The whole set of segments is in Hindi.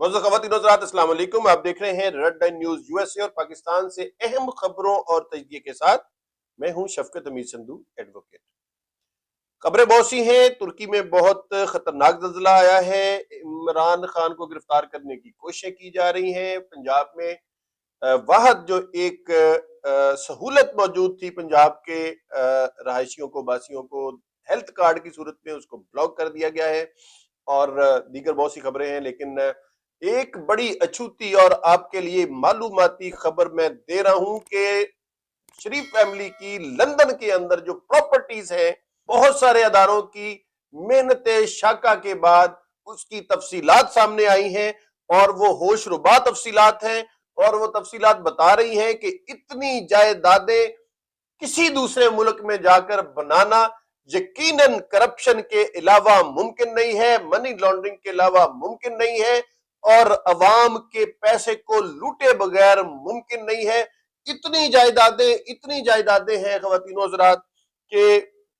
मुअज़्ज़ज़ ख़वातीन व हज़रात, अस्सलाम वालेकुम। आप देख रहे हैं रेड लाइन न्यूज़ यूएसए और पाकिस्तान से अहम खबरों और तजज़िये के साथ मैं हूं शफकत अमीर संधू, एडवोकेट। खबरें बहुत सी हैं। तुर्की में बहुत खतरनाक ज़ल्ज़ला आया है। इमरान खान को गिरफ्तार करने की कोशिशें की जा रही हैं। पंजाब में वाहद जो एक सहूलत मौजूद थी पंजाब के रहायशियों को, बासियों को, हेल्थ कार्ड की सूरत में, उसको ब्लॉक कर दिया गया है और दीगर बहुत सी खबरें हैं। लेकिन एक बड़ी अछूती और आपके लिए मालूमाती खबर मैं दे रहा हूं कि शरीफ फैमिली की लंदन के अंदर जो प्रॉपर्टीज है, बहुत सारे अदारों की मेहनत शाका के बाद उसकी तफसीलात सामने आई हैं और वो होशरुबा तफसीलात हैं। और वो तफसीलात बता रही हैं कि इतनी जायदादें किसी दूसरे मुल्क में जाकर बनाना यकीनन करप्शन के अलावा मुमकिन नहीं है, मनी लॉन्ड्रिंग के अलावा मुमकिन नहीं है और अवाम के पैसे को लूटे बगैर मुमकिन नहीं है। इतनी जायदादें हैं ख़वातीनो हज़रात के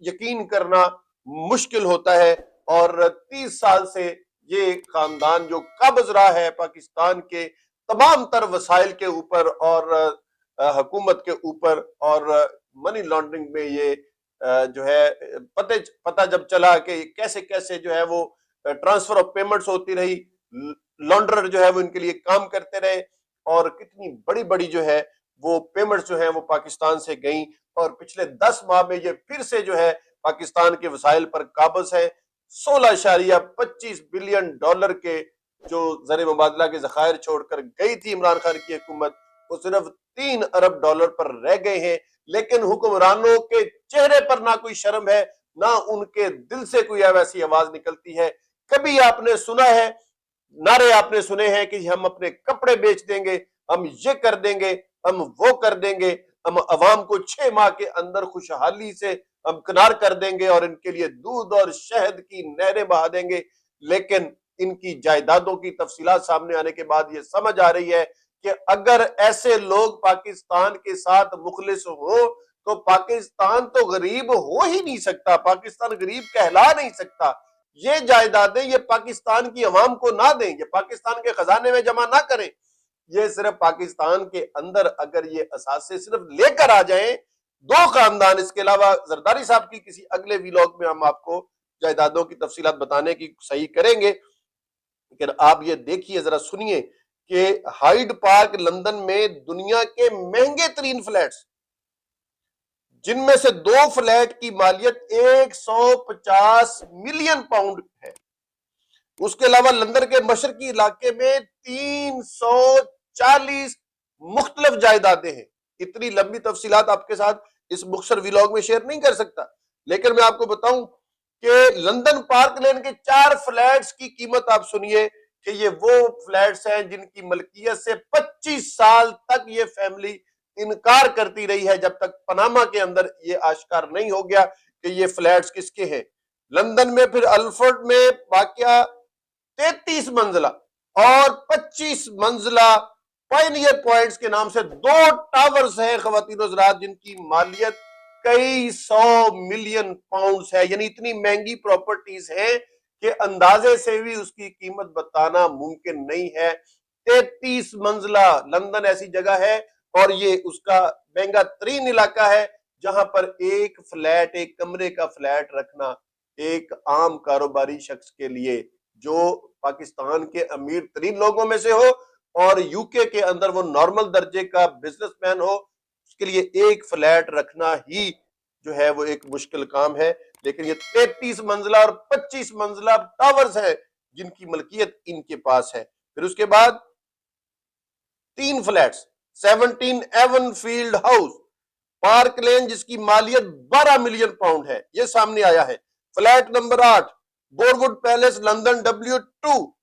यकीन करना मुश्किल होता है। और 30 साल से ये खानदान जो कब्ज रहा है पाकिस्तान के तमाम तर वसाइल के ऊपर और हुकूमत के ऊपर, और मनी लॉन्ड्रिंग में ये जो है पता जब चला कि कैसे कैसे जो है वो ट्रांसफर ऑफ पेमेंट्स होती रही, लॉन्ड्रर जो है वो इनके लिए काम करते रहे और कितनी बड़ी बड़ी जो है वो पेमेंट्स जो है वो पाकिस्तान से गई। और पिछले 10 माह में ये फिर से जो है पाकिस्तान के वसाइल पर काबज है। 16.25 बिलियन डॉलर के जो ज़र मुबादला के ज़खायर छोड़कर गई थी इमरान खान की हुकूमत, वो सिर्फ 3 अरब डॉलर पर रह गए हैं। लेकिन हुक्मरानों के चेहरे पर ना कोई शर्म है, ना उनके दिल से कोई वैसी आवाज निकलती है। कभी आपने सुना है, नारे आपने सुने हैं कि हम अपने कपड़े बेच देंगे, हम ये कर देंगे, हम वो कर देंगे, हम अवाम को 6 माह के अंदर खुशहाली से हम किनार कर देंगे और इनके लिए दूध और शहद की नहरें बहा देंगे। लेकिन इनकी जायदादों की तफसीलात सामने आने के बाद ये समझ आ रही है कि अगर ऐसे लोग पाकिस्तान के साथ मुखलिस हो तो पाकिस्तान तो गरीब हो ही नहीं सकता, पाकिस्तान गरीब कहला नहीं सकता। ये जायदादें ये पाकिस्तान की अवाम को ना दें, ये पाकिस्तान के खजाने में जमा ना करें। ये सिर्फ पाकिस्तान के अंदर अगर ये असासे सिर्फ लेकर आ जाएं दो खानदान, इसके अलावा जरदारी साहब की किसी अगले व्लॉग में हम आपको जायदादों की तफसीलात बताने की सही करेंगे। लेकिन आप ये देखिए, जरा सुनिए कि हाइड पार्क लंदन में दुनिया के महंगे तरीन फ्लैट्स, जिनमें से 2 फ्लैट की मालियत 150 मिलियन पाउंड है। उसके अलावा लंदन के मशरकी इलाके में 340 मुख्तलिफ जायदादें हैं। इतनी लंबी तफसीलात आपके साथ इस मुख्तसर व्लॉग में शेयर नहीं कर सकता, लेकिन मैं आपको बताऊं कि लंदन पार्क लेन के 4 फ्लैट्स की कीमत आप सुनिए कि ये वो फ्लैट्स हैं जिनकी मलकियत से 25 साल तक ये फैमिली इनकार करती रही है, जब तक पनामा के अंदर ये आश्कार नहीं हो गया कि ये फ्लैट्स किसके हैं। लंदन में फिर अल्फर्ड में वाकया 33 मंजिला और 25 मंजिला पायनियर पॉइंट्स के नाम से 2 टावर्स हैं ख़वातीन हज़रात, जिनकी मालियत कई 100 मिलियन पाउंड्स है। यानी इतनी महंगी प्रॉपर्टीज है कि अंदाजे से भी उसकी कीमत बताना मुमकिन नहीं है। 33 मंजिला लंदन ऐसी जगह है और ये उसका महंगा तरीन इलाका है जहां पर एक फ्लैट, एक कमरे का फ्लैट रखना एक आम कारोबारी शख्स के लिए जो पाकिस्तान के अमीर तरीन लोगों में से हो और यूके के अंदर वो नॉर्मल दर्जे का बिजनेसमैन हो, उसके लिए एक फ्लैट रखना ही जो है वो एक मुश्किल काम है। लेकिन ये 33 मंजिला और 25 मंजिला टावर्स है जिनकी मलकियत इनके पास है। फिर उसके बाद 3 flats, 17 Avenfield house, Park Lane, जिसकी मालियत 12 मिलियन पाउंड है, ये सामने आया है। Flat number 8 Burwood palace London W2,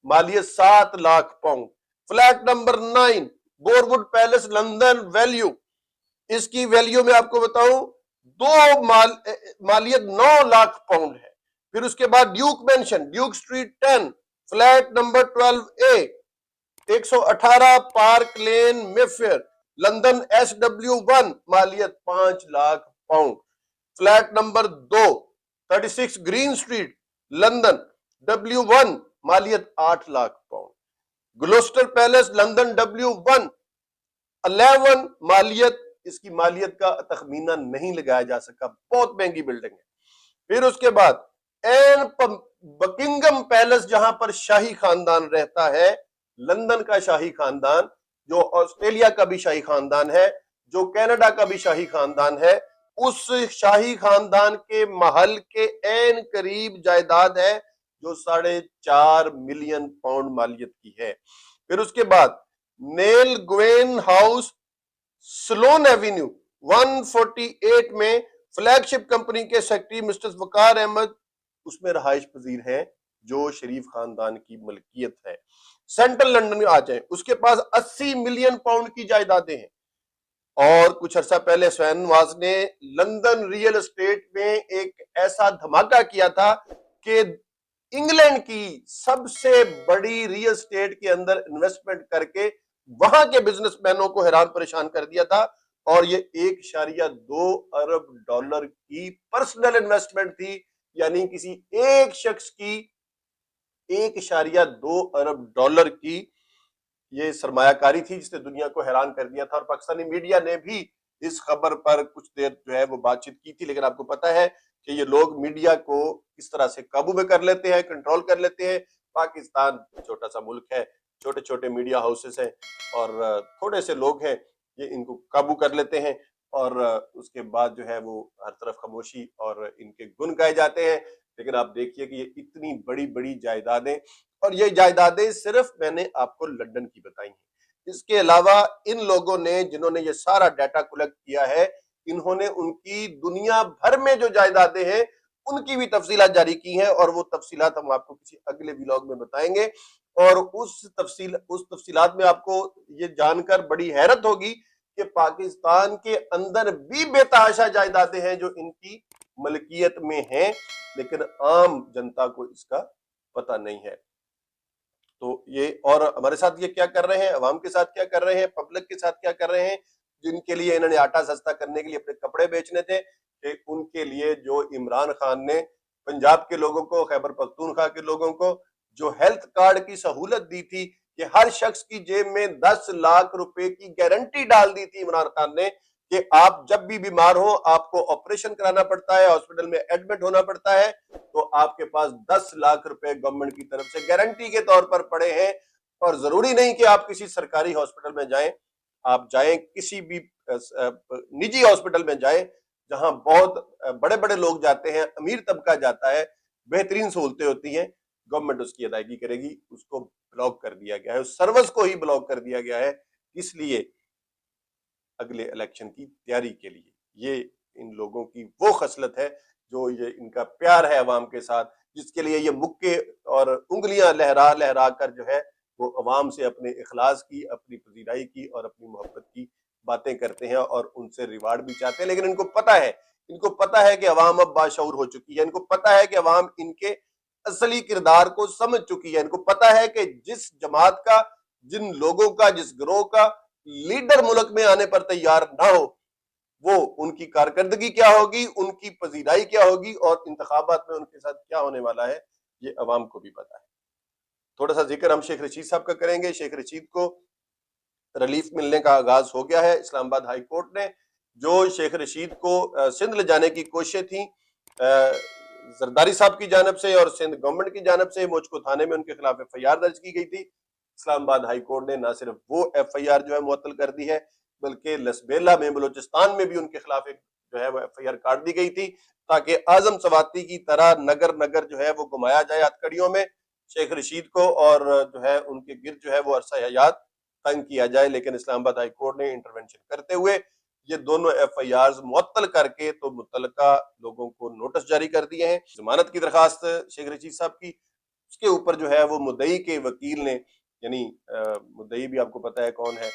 मालियत 7 lakh pound. Flat number 9 Burwood palace London value, इसकी वैल्यू में आपको बताऊं मालियत 9 लाख पाउंड है। फिर उसके बाद Duke Mansion Duke Street 10 flat number 12A 118 Park Lane Mayfair London SW1, मालियत 5 lakh pound. Flat number 2 36 Green Street London W1, मालियत 8 lakh pound. Gloucester palace London W1 11 मालियत, इसकी मालियत का तखमीना नहीं लगाया जा सका, बहुत महंगी बिल्डिंग है। फिर उसके बाद एन बकिंगम पैलेस जहां पर शाही खानदान रहता है, लंदन का शाही खानदान, जो ऑस्ट्रेलिया का भी शाही खानदान है, जो कनाडा का भी शाही खानदान है, उस शाही खानदान के महल के एन करीब जायदाद है जो 4.5 मिलियन पाउंड मालियत की है। फिर उसके बाद Nell Gwynn House Sloane Avenue 148 में फ्लैगशिप कंपनी के सेक्रेटरी मिस्टर वकार अहमद उसमें रहायश पजीर हैं जो शरीफ खानदान की मलकियत है। सेंट्रल लंदन में आ जाए, उसके पास 80 मिलियन पाउंड की जायदादें हैं। और कुछ अर्सा पहले शहनवाज ने लंदन रियल एस्टेट में एक ऐसा धमाका किया था कि इंग्लैंड की सबसे बड़ी रियल एस्टेट के अंदर इन्वेस्टमेंट करके वहां के बिजनेसमैनों को हैरान परेशान कर दिया था। और ये 1.2 अरब डॉलर की पर्सनल इन्वेस्टमेंट थी, यानी किसी एक शख्स की 1.2 अरब डॉलर की ये सरमायाकारी थी जिसने दुनिया को हैरान कर दिया था। और पाकिस्तानी मीडिया ने भी इस खबर पर कुछ देर जो है वो बातचीत की थी, लेकिन आपको पता है कि ये लोग मीडिया को किस तरह से काबू में कर लेते हैं, कंट्रोल कर लेते हैं। पाकिस्तान छोटा सा मुल्क है, छोटे छोटे मीडिया हाउसेस हैं और थोड़े से लोग हैं, ये इनको काबू कर लेते हैं और उसके बाद जो है वो हर तरफ खामोशी और इनके गुण गाए जाते हैं। लेकिन आप देखिए कि ये इतनी बड़ी बड़ी जायदादें, और ये जायदादें सिर्फ मैंने आपको लंदन की बताई हैं। इसके अलावा इन लोगों ने जिन्होंने ये सारा डाटा कलेक्ट किया है, इन्होंने उनकी दुनिया भर में जो जायदादें हैं उनकी भी तफसीलात जारी की हैं और वो तफसीलात हम आपको किसी अगले व्लॉग में बताएंगे। और उस तफसीलात में आपको ये जानकर बड़ी हैरत होगी कि पाकिस्तान के अंदर भी बेतहाशा जायदादें हैं जो इनकी मलकियत में हैं, लेकिन आम जनता को इसका पता नहीं है। तो ये, और हमारे साथ ये क्या कर रहे हैं, अवाम के साथ क्या कर रहे हैं, पब्लिक के साथ क्या कर रहे हैं, जिनके लिए इन्होंने आटा सस्ता करने के लिए अपने कपड़े बेचने थे, कि उनके लिए जो इमरान खान ने पंजाब के लोगों को, खैबर पख्तूनख्वा के लोगों को जो हेल्थ कार्ड की सहूलत दी थी कि हर शख्स की जेब में 10 लाख रुपए की गारंटी डाल दी थी इमरान खान ने कि आप जब भी बीमार हो, आपको ऑपरेशन कराना पड़ता है, हॉस्पिटल में एडमिट होना पड़ता है, तो आपके पास 10 लाख रुपए गवर्नमेंट की तरफ से गारंटी के तौर पर पड़े हैं। और जरूरी नहीं कि आप किसी सरकारी हॉस्पिटल में जाएं, आप जाएं किसी भी निजी हॉस्पिटल में जाएं जहां बहुत बड़े बड़े लोग जाते हैं, अमीर तबका जाता है, बेहतरीन सहूलतें होती हैं, गवर्नमेंट उसकी अदायगी करेगी। उसको ब्लॉक कर दिया गया है, उस सर्विस को ही ब्लॉक कर दिया गया है, इसलिए अगले इलेक्शन की तैयारी के लिए। ये इन लोगों की वो खसलत है जो ये इनका प्यार है अवाम के साथ, जिसके लिए ये मुक्के और उंगलियां लहरा लहरा कर जो है वो अवाम से अपने इखलास की, अपनी पजीराई की और अपनी मोहब्बत की बातें करते हैं और उनसे रिवार्ड भी चाहते हैं। लेकिन इनको पता है कि अवाम अब बाशऊर हो चुकी है, इनको पता है कि अवाम इनके असली किरदार को समझ चुकी है, इनको पता है कि जिस जमात का, जिन लोगों का, जिस गिरोह का लीडर मुल्क में आने पर तैयार ना हो, वो उनकी कारकर्दगी क्या होगी, उनकी पजीराई क्या होगी और इंतखाबात में उनके साथ क्या होने वाला है, ये अवाम को भी पता है। थोड़ा सा जिक्र हम शेख रशीद साहब का करेंगे। शेख रशीद को रिलीफ मिलने का आगाज हो गया है। इस्लामाबाद हाई कोर्ट ने जो शेख रशीद को सिंध ले जाने की कोशिशें थी जरदारी साहब की जानब से और सिंध गवर्नमेंट की जानब से, मुझको थाने में उनके खिलाफ FIR दर्ज की गई थी। इस्लामाबाद हाई कोर्ट ने ना सिर्फ वो FIR जो है मुअत्तल कर दी है, बल्कि लसबेला में बलूचिस्तान में भी उनके खिलाफ एक जो है वो FIR काट दी गई थी, ताकि आजम सवाती की तरह नगर नगर जो है वो घुमाया जाए हथकड़ियों में शेख रशीद को, और जो है उनके गिर्द जो है वो अरसा हयात तंग किया जाए। लेकिन इस्लामाबाद हाई कोर्ट ने इंटरवेंशन करते हुए ये दोनों FIRs मुअत्तल करके तो मुतल्लिका लोगों को नोटिस जारी कर दिए हैं। जमानत की दरखास्त शेख रशीद साहब की, उसके ऊपर जो है वो मुद्दई के वकील ने, यानी मुद्दई भी आपको पता है कौन है,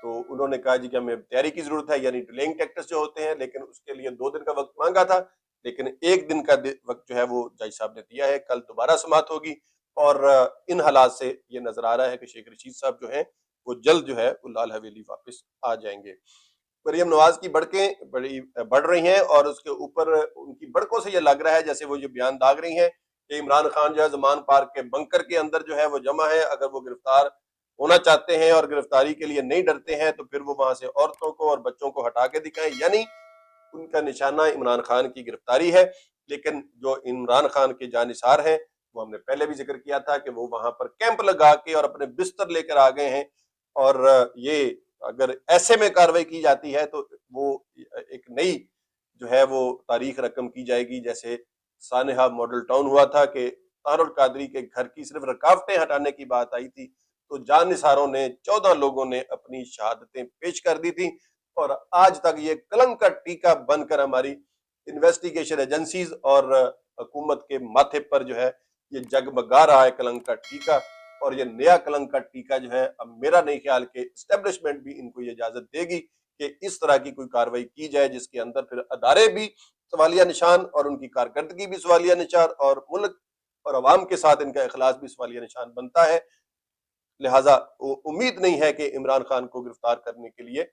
तो उन्होंने कहा जी कि हमें तैयारी की जरूरत है, यानी डिलेइंग टैक्टिक्स जो होते हैं, लेकिन उसके लिए 2 दिन का वक्त मांगा था, लेकिन 1 दिन का वक्त जो है वो जज साहब ने दिया है। कल दोबारा समाअत होगी और इन हालात से ये नजर आ रहा है कि शेख रशीद साहब जो है वो जल्द जो है वो लाल हवेली वापस आ जाएंगे। मरियम नवाज की बड़कें बढ़ रही हैं और उसके ऊपर उनकी बड़कों से ये लग रहा है जैसे वो ये बयान दाग रही हैं कि इमरान खान जो है जमान पार्क के बंकर के अंदर जो है वो जमा है, अगर वो गिरफ्तार होना चाहते हैं और गिरफ्तारी के लिए नहीं डरते हैं, तो फिर वो वहां से औरतों को और बच्चों को हटा के दिखाएं। यानी उनका निशाना इमरान खान की गिरफ्तारी है। लेकिन जो इमरान खान के जानिसार हैं, वो हमने पहले भी जिक्र किया था कि वो वहां पर कैंप लगा के और अपने बिस्तर लेकर आ गए हैं। और ये अगर ऐसे में कार्रवाई की जाती है तो वो एक नई जो है वो तारीख रकम की जाएगी। जैसे सानेहा मॉडल टाउन हुआ था कि तारुल कादरी के घर की सिर्फ रुकावटें हटाने की बात आई थी, तो जानिसारों ने 14 लोगों ने अपनी शहादतें पेश कर दी थी। और आज तक ये कलंक का टीका बनकर हमारी इन्वेस्टिगेशन एजेंसीज और हुकूमत के माथे पर जो है ये जगमगा रहा है कलंक का टीका। और ये नया कलंक का टीका जो है, अब मेरा नहीं ख्याल कि एस्टेब्लिशमेंट भी इनको ये इजाजत देगी कि इस तरह की कोई कार्रवाई की जाए जिसके अंदर फिर अदारे भी सवालिया निशान और उनकी कारकर्दगी भी सवालिया निशान और मुल्क और अवाम के साथ इनका इखलास भी सवालिया निशान बनता है। लिहाजा उम्मीद नहीं है कि इमरान खान को गिरफ्तार करने के लिए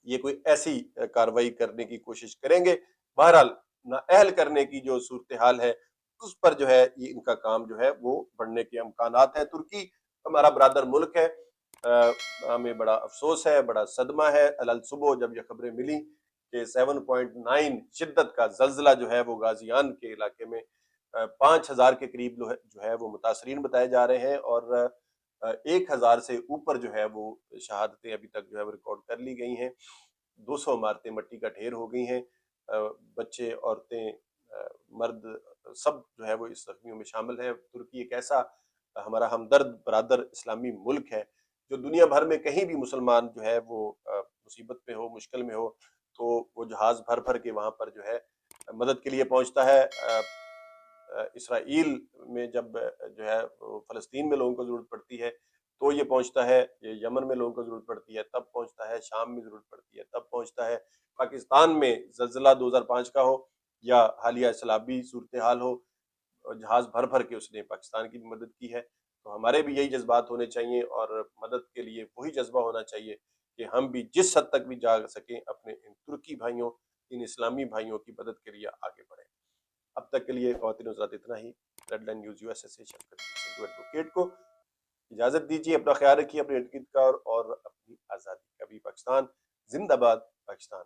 ये कोई ऐसी कार्रवाई करने की कोशिश करेंगे। बहरहाल नाअहल करने की जो सूरत हाल है उस पर जो है ये इनका काम जो है वो बढ़ने के इम्कानात है। तुर्की हमारा बरादर मुल्क है। हमें बड़ा अफसोस है, बड़ा सदमा है। अल सुबह जब ये खबरें मिली कि 7.9 शिद्दत का जल्जला जो है वो गाजियान के इलाके में 5,000 के करीब जो है वो मुतासरीन बताए जा रहे हैं और 1,000 से ऊपर जो है वो शहादतें अभी तक जो है वो रिकॉर्ड कर ली गई हैं। 200 इमारतें मट्टी का ढेर हो गई हैं। बच्चे, औरतें, मर्द सब जो है वो इस जख्मियों में शामिल है। तुर्की एक ऐसा हमारा हमदर्द बरादर इस्लामी मुल्क है जो दुनिया भर में कहीं भी मुसलमान जो है वो मुसीबत में हो, मुश्किल में हो, तो वो जहाज भर भर के वहां पर जो है मदद के लिए पहुंचता है। इसराइल में जब जो है फलस्तीन में लोगों को जरूरत पड़ती है तो ये पहुंचता है, ये यमन में लोगों को जरूरत पड़ती है तब पहुंचता है, शाम में जरूरत पड़ती है तब पहुंचता है, पाकिस्तान में जल्जला 2005 का हो या हालिया सैलाबी सूरत हाल हो, जहाज भर भर के उसने पाकिस्तान की भी मदद की है। तो हमारे भी यही जज्बात होने चाहिए और मदद के लिए वही जज्बा होना चाहिए कि हम भी जिस हद तक भी जा सकें अपने इन तुर्की भाइयों, इन इस्लामी भाइयों की मदद के लिए आगे बढ़े। अब तक के लिए ख्वातीन हज़रात इतना ही। रेड लाइन न्यूज़ यूएसए से शफकत सिद्धू एडवोकेट को इजाजत दीजिए। अपना ख्याल रखिए, अपने इर्द गिर्द का और अपनी आज़ादी। कभी पाकिस्तान जिंदाबाद, पाकिस्तान